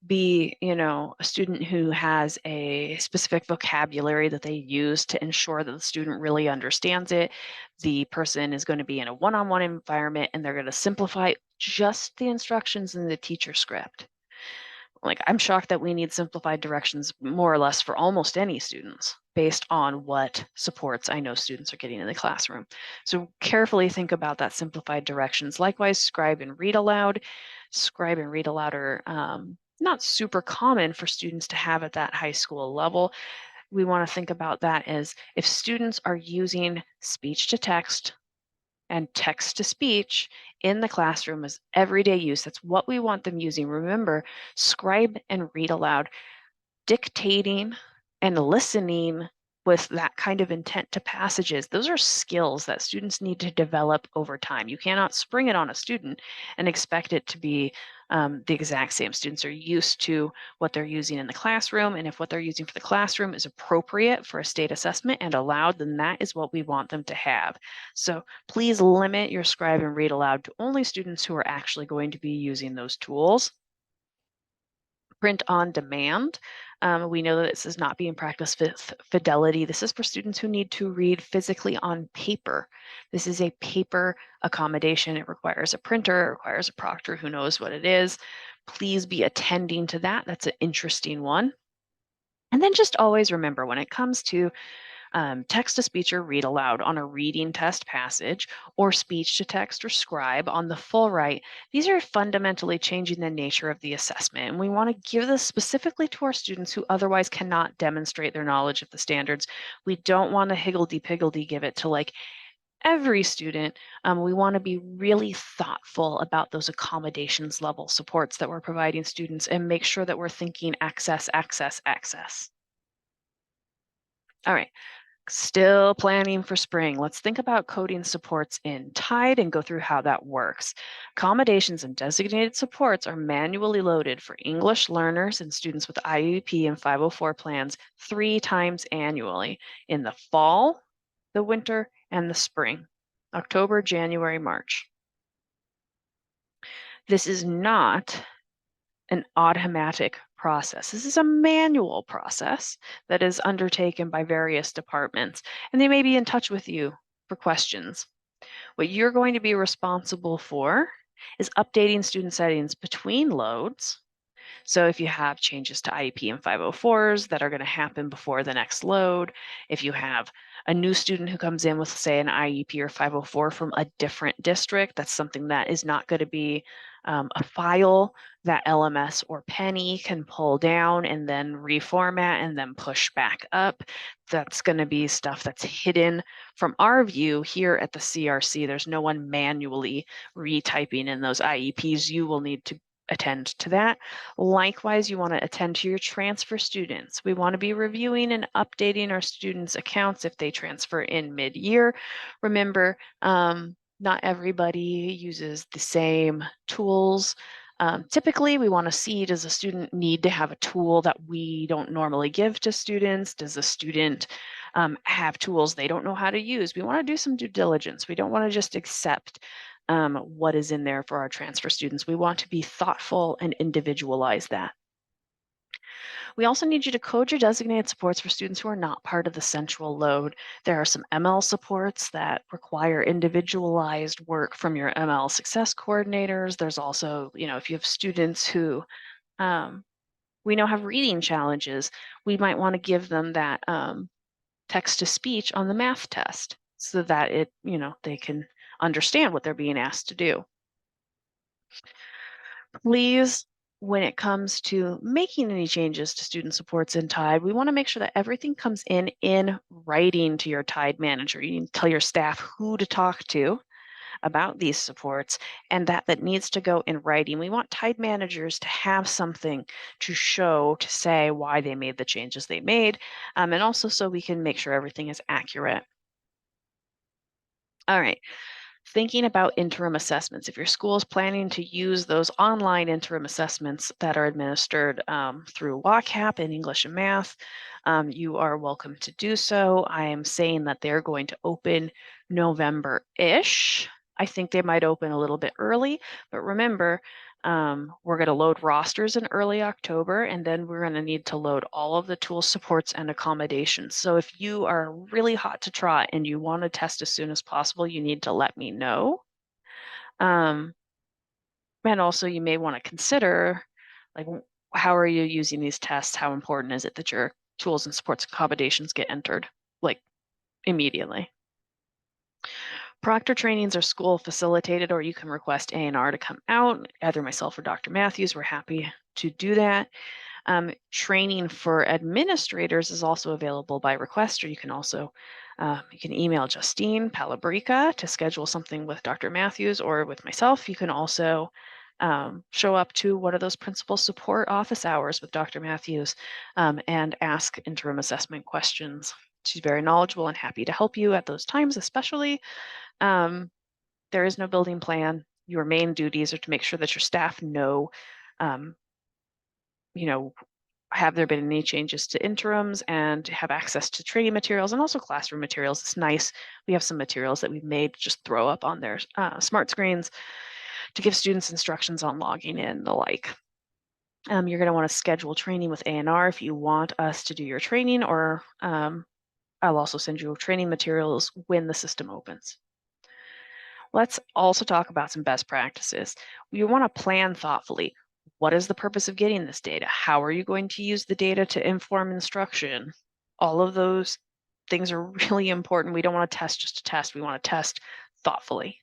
be, a student who has a specific vocabulary that they use to ensure that the student really understands it. The person is going to be in a one-on-one environment, and they're going to simplify just the instructions in the teacher script. Like, I'm shocked that we need simplified directions more or less for almost any students based on what supports I know students are getting in the classroom. So carefully think about that simplified directions. Likewise, scribe and read aloud. Scribe and read aloud are not super common for students to have at that high school level. We want to think about that as if students are using speech to text and text to speech in the classroom as everyday use. That's what we want them using. Remember, scribe and read aloud, dictating and listening with that kind of intent to passages. Those are skills that students need to develop over time. You cannot spring it on a student and expect it to be the exact same. Students are used to what they're using in the classroom, and if what they're using for the classroom is appropriate for a state assessment and allowed, then that is what we want them to have. So please limit your scribe and read aloud to only students who are actually going to be using those tools. Print on demand. We know that this is not being practiced with fidelity. This is for students who need to read physically on paper. This is a paper accommodation. It requires a printer, it requires a proctor who knows what it is. Please be attending to that. That's an interesting one. And then just always remember when it comes to text to speech or read aloud on a reading test passage, or speech to text or scribe on the full write, these are fundamentally changing the nature of the assessment. And we want to give this specifically to our students who otherwise cannot demonstrate their knowledge of the standards. We don't want to higgledy-piggledy give it to like every student. We want to be really thoughtful about those accommodations level supports that we're providing students and make sure that we're thinking access, access, access. All right. Still planning for spring. Let's think about coding supports in TIDE and go through how that works. Accommodations and designated supports are manually loaded for English learners and students with IEP and 504 plans 3 times annually in the fall, the winter, and the spring, October, January, March. This is not an automatic process. This is a manual process that is undertaken by various departments, and they may be in touch with you for questions. What you're going to be responsible for is updating student settings between loads. So if you have changes to IEP and 504s that are going to happen before the next load, if you have a new student who comes in with, say, an IEP or 504 from a different district, that's something that is not going to be a file that LMS or Penny can pull down and then reformat and then push back up. That's going to be stuff that's hidden from our view here at the CRC. There's no one manually retyping in those IEPs. You will need to attend to that. Likewise, you want to attend to your transfer students. We want to be reviewing and updating our students' accounts if they transfer in mid-year. Remember, not everybody uses the same tools. Typically, we want to see, does a student need to have a tool that we don't normally give to students? Does a student have tools they don't know how to use? We want to do some due diligence. We don't want to just accept what is in there for our transfer students. We want to be thoughtful and individualize that. We also need you to code your designated supports for students who are not part of the central load. There are some ML supports that require individualized work from your ML success coordinators. There's also, if you have students who we know have reading challenges, we might want to give them that text to speech on the math test so that they can understand what they're being asked to do. Please, when it comes to making any changes to student supports in TIDE, we want to make sure that everything comes in writing to your TIDE manager. You need to tell your staff who to talk to about these supports, and that needs to go in writing. We want TIDE managers to have something to show, to say why they made the changes they made, and also so we can make sure everything is accurate. All right. Thinking about interim assessments. If your school is planning to use those online interim assessments that are administered through WCAP in English and Math, you are welcome to do so. I am saying that they're going to open November-ish. I think they might open a little bit early, but remember, we're going to load rosters in early October, and then we're going to need to load all of the tool supports and accommodations. So if you are really hot to trot and you want to test as soon as possible, you need to let me know. And also you may want to consider, like, How are you using these tests? How important is it that your tools and supports accommodations get entered like immediately? Proctor trainings are school facilitated, or you can request A&R to come out. Either myself or Dr. Matthews, we're happy to do that. Training for administrators is also available by request, or you can also you can email Justine Palabrica to schedule something with Dr. Matthews or with myself. You can also show up to one of those principal support office hours with Dr. Matthews and ask interim assessment questions. She's very knowledgeable and happy to help you at those times, especially. Um, there is no building plan. Your main duties are to make sure that your staff know, um, you know, have there been any changes to interims and have access to training materials and also classroom materials. It's nice. We have some materials that we've made just throw up on their smart screens to give students instructions on logging in and the like. You're going to want to schedule training with A&R if you want us to do your training, or I'll also send you training materials when the system opens. Let's also talk about some best practices. You want to plan thoughtfully. What is the purpose of getting this data? How are you going to use the data to inform instruction? All of those things are really important. We don't want to test just to test. We want to test thoughtfully.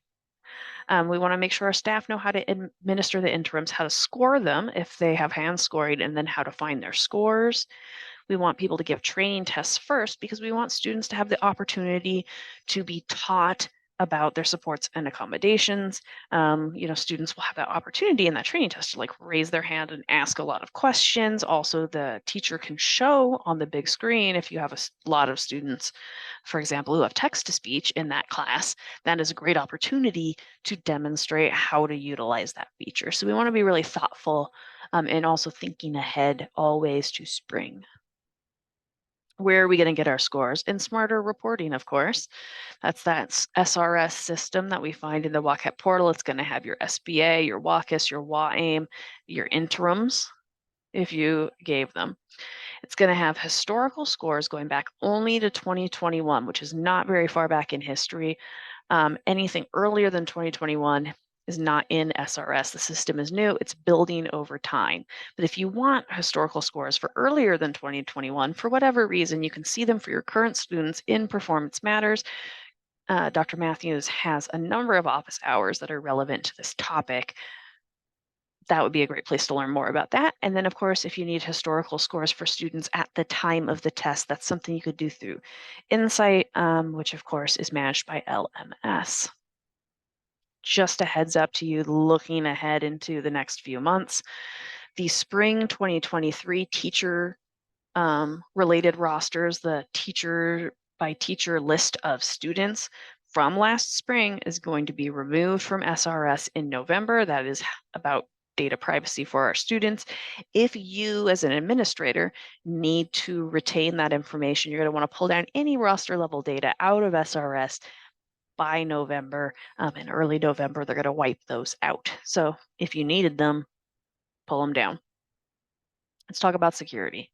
We want to make sure our staff know how to administer the interims, how to score them if they have hand scoring, and then how to find their scores. We want people to give training tests first because we want students to have the opportunity to be taught about their supports and accommodations. Students will have that opportunity in that training test to like raise their hand and ask a lot of questions. Also, the teacher can show on the big screen if you have a lot of students, for example, who have text to speech in that class. That is a great opportunity to demonstrate how to utilize that feature. So we want to be really thoughtful and also thinking ahead always to spring. Where are we going to get our scores? In smarter reporting, of course. That's that SRS system that we find in the WCAP portal. It's going to have your SBA, your WACUS, your WAAIM, your interims, if you gave them. It's going to have historical scores going back only to 2021, which is not very far back in history. Anything earlier than 2021 is not in SRS. The system is new. It's building over time. But if you want historical scores for earlier than 2021, for whatever reason, you can see them for your current students in Performance Matters. Dr. Matthews has a number of office hours that are relevant to this topic. That would be a great place to learn more about that. And then, of course, if you need historical scores for students at the time of the test, that's something you could do through Insight, which, of course, is managed by LMS. Just a heads up to you looking ahead into the next few months. The spring 2023 teacher related rosters, the teacher by teacher list of students from last spring is going to be removed from SRS in November. That is about data privacy for our students. If you as an administrator need to retain that information, you're going to want to pull down any roster level data out of SRS by November. In early November, they're going to wipe those out. So if you needed them, pull them down. Let's talk about security.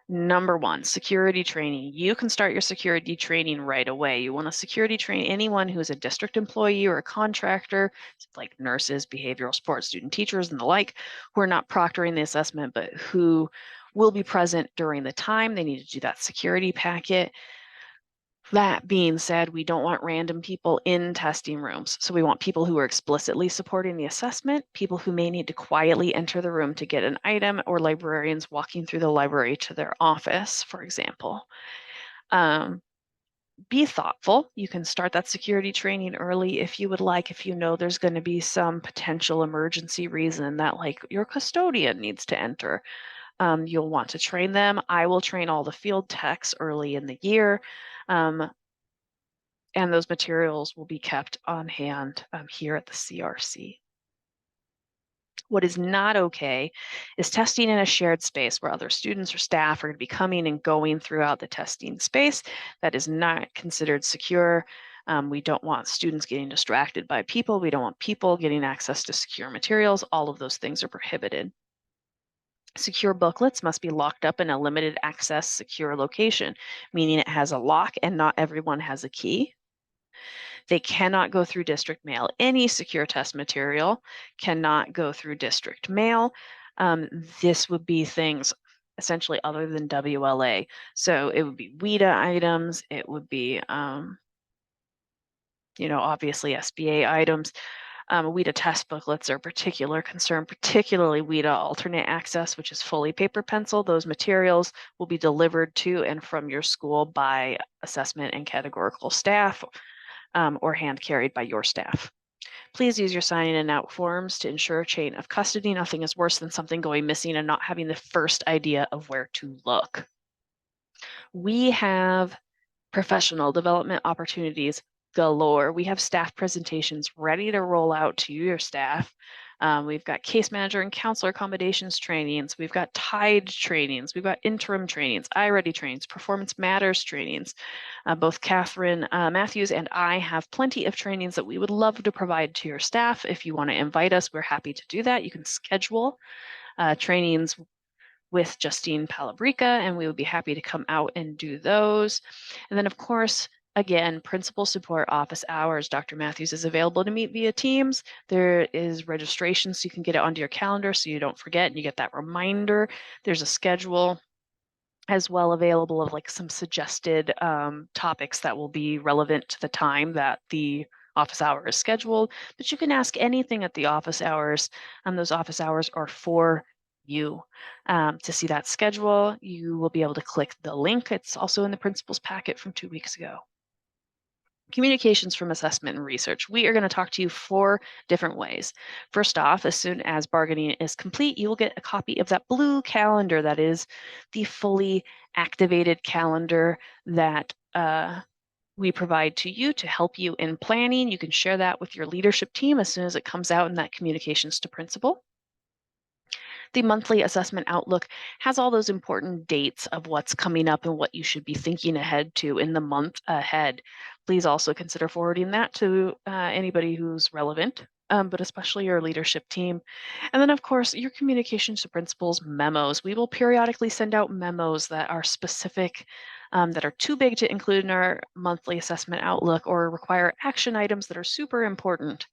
Number one, security training. You can start your security training right away. You want to security train anyone who is a district employee or a contractor, like nurses, behavioral sports student teachers, and the like, who are not proctoring the assessment, but who will be present during the time. They need to do that security packet. That being said, we don't want random people in testing rooms. So we want people who are explicitly supporting the assessment, people who may need to quietly enter the room to get an item, or librarians walking through the library to their office, for example. Be thoughtful. You can start that security training early if you would like, if you know there's going to be some potential emergency reason that like your custodian needs to enter. You'll want to train them. I will train all the field techs early in the year. And those materials will be kept on hand here at the CRC. What is not okay is testing in a shared space where other students or staff are going to be coming and going throughout the testing space. That is not considered secure. We don't want students getting distracted by people. We don't want people getting access to secure materials. All of those things are prohibited. Secure booklets must be locked up in a limited access secure location, meaning it has a lock and not everyone has a key. They cannot go through district mail. Any secure test material cannot go through district mail. Um, this would be things essentially other than WLA. So it would be WIDA items, it would be, obviously SBA items. WIDA test booklets are a particular concern, particularly WIDA alternate access, which is fully paper pencil. Those materials will be delivered to and from your school by assessment and categorical staff, or hand carried by your staff. Please use your sign in and out forms to ensure a chain of custody. Nothing is worse than something going missing and not having the first idea of where to look. We have professional development opportunities galore. We have staff presentations ready to roll out to your staff. We've got case manager and counselor accommodations trainings. We've got TIDE trainings. We've got interim trainings, iReady trainings, performance matters trainings. Both Catherine Matthews and I have plenty of trainings that we would love to provide to your staff. If you want to invite us, we're happy to do that. You can schedule trainings with Justine Palabrica, and we would be happy to come out and do those. And then, of course, again, principal support office hours. Dr. Matthews is available to meet via Teams. There is registration so you can get it onto your calendar so you don't forget and you get that reminder. There's a schedule as well available of like some suggested topics that will be relevant to the time that the office hour is scheduled. But you can ask anything at the office hours. Those office hours are for you. To see that schedule, you will be able to click the link. It's also in the principal's packet from 2 weeks ago. Communications from assessment and research. We are going to talk to you 4 different ways. First off, as soon as bargaining is complete, you will get a copy of that blue calendar that is the fully activated calendar that we provide to you to help you in planning. You can share that with your leadership team as soon as it comes out in that communications to principal. The monthly assessment outlook has all those important dates of what's coming up and what you should be thinking ahead to in the month ahead. Please also consider forwarding that to anybody who's relevant, but especially your leadership team. And then, of course, your communications to principals memos. We will periodically send out memos that are specific, that are too big to include in our monthly assessment outlook or require action items that are super important.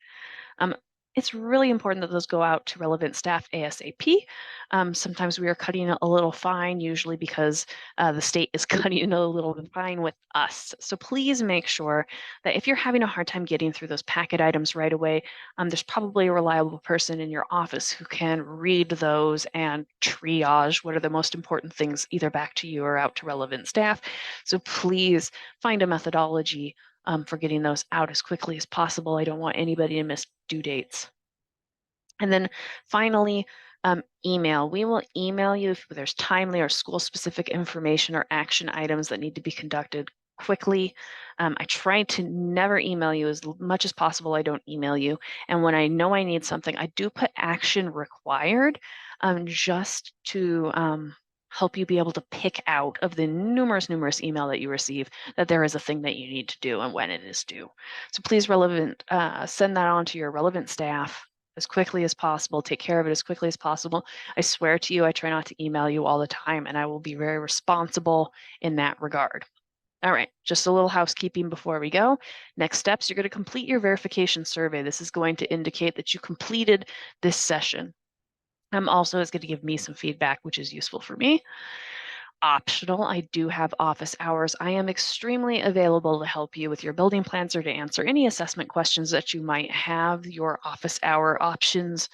Um, it's really important that those go out to relevant staff ASAP. Sometimes we are cutting a little fine, usually because the state is cutting a little fine with us. So please make sure that if you're having a hard time getting through those packet items right away, there's probably a reliable person in your office who can read those and triage what are the most important things either back to you or out to relevant staff. So please find a methodology for getting those out as quickly as possible. I don't want anybody to miss due dates. And then finally, email. We will email you if there's timely or school-specific information or action items that need to be conducted quickly. I try to never email you as much as possible. I don't email you. And when I know I need something, I do put action required just to help you be able to pick out of the numerous email that you receive that there is a thing that you need to do and when it is due. So please send that on to your relevant staff as quickly as possible. Take care of it as quickly as possible. I swear to you, I try not to email you all the time, and I will be very responsible in that regard. All right, just a little housekeeping before we go. Next steps, you're going to complete your verification survey. This is going to indicate that you completed this session. Also, it's going to give me some feedback, which is useful for me. Optional, I do have office hours. I am extremely available to help you with your building plans or to answer any assessment questions that you might have. Your office hour options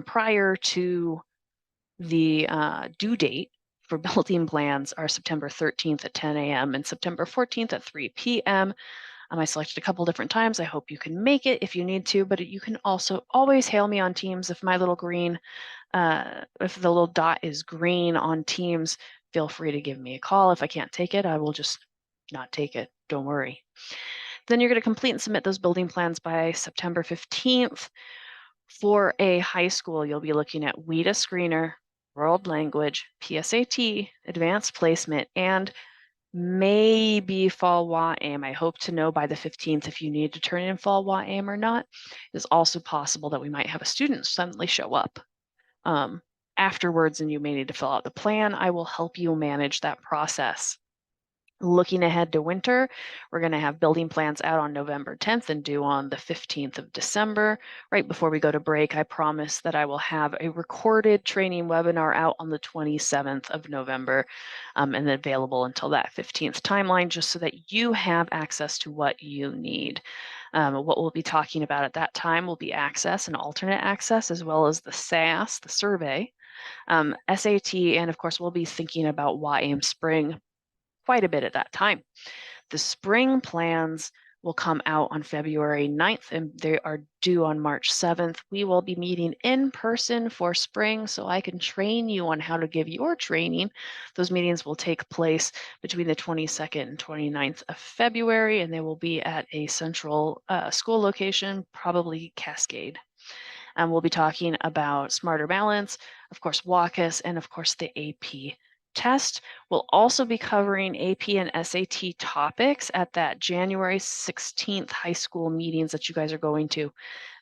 prior to the due date for building plans are September 13th at 10 a.m. and September 14th at 3 p.m. I selected a couple different times. I hope you can make it if you need to, but you can also always hail me on Teams if if the little dot is green on Teams. Feel free to give me a call. If I can't take it, I will just not take it. Don't worry. Then you're going to complete and submit those building plans by September 15th. For a high school, you'll be looking at WIDA screener, world language, PSAT, advanced placement, and maybe fall WAAM. I hope to know by the 15th if you need to turn in fall WAAM or not. It is also possible that we might have a student suddenly show up afterwards and you may need to fill out the plan. I will help you manage that process. Looking ahead to winter, we're going to have building plans out on November 10th and due on the 15th of December. Right before we go to break, I promise that I will have a recorded training webinar out on the 27th of November and available until that 15th timeline, just so that you have access to what you need. What we'll be talking about at that time will be access and alternate access, as well as the SAS, the survey, SAT, and of course, we'll be thinking about YAM Spring quite a bit at that time. The spring plans will come out on February 9th and they are due on March 7th. We will be meeting in person for spring so I can train you on how to give your training. Those meetings will take place between the 22nd and 29th of February, and they will be at a central school location, probably Cascade. And we'll be talking about Smarter Balance, of course, WACUS, and of course the AP test. We'll also be covering AP and SAT topics at that January 16th high school meetings that you guys are going to.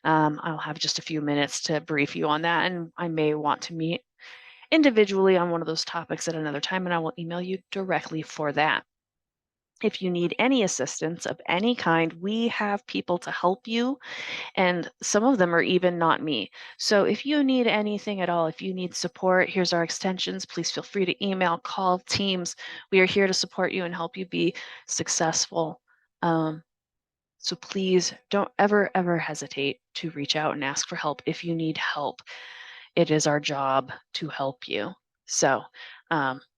I'll have just a few minutes to brief you on that, and I may want to meet individually on one of those topics at another time, and I will email you directly for that. If you need any assistance of any kind, we have people to help you, and some of them are even not me. So if you need anything at all, if you need support, here's our extensions. Please feel free to email, call Teams. We are here to support you and help you be successful. So please don't ever hesitate to reach out and ask for help if you need help. It is our job to help you. So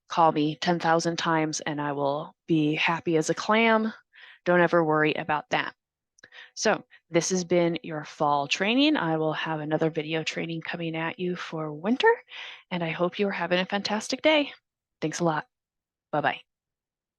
call me 10,000 times and I will be happy as a clam. Don't ever worry about that. So this has been your fall training. I will have another video training coming at you for winter, and I hope you are having a fantastic day. Thanks a lot. Bye-bye.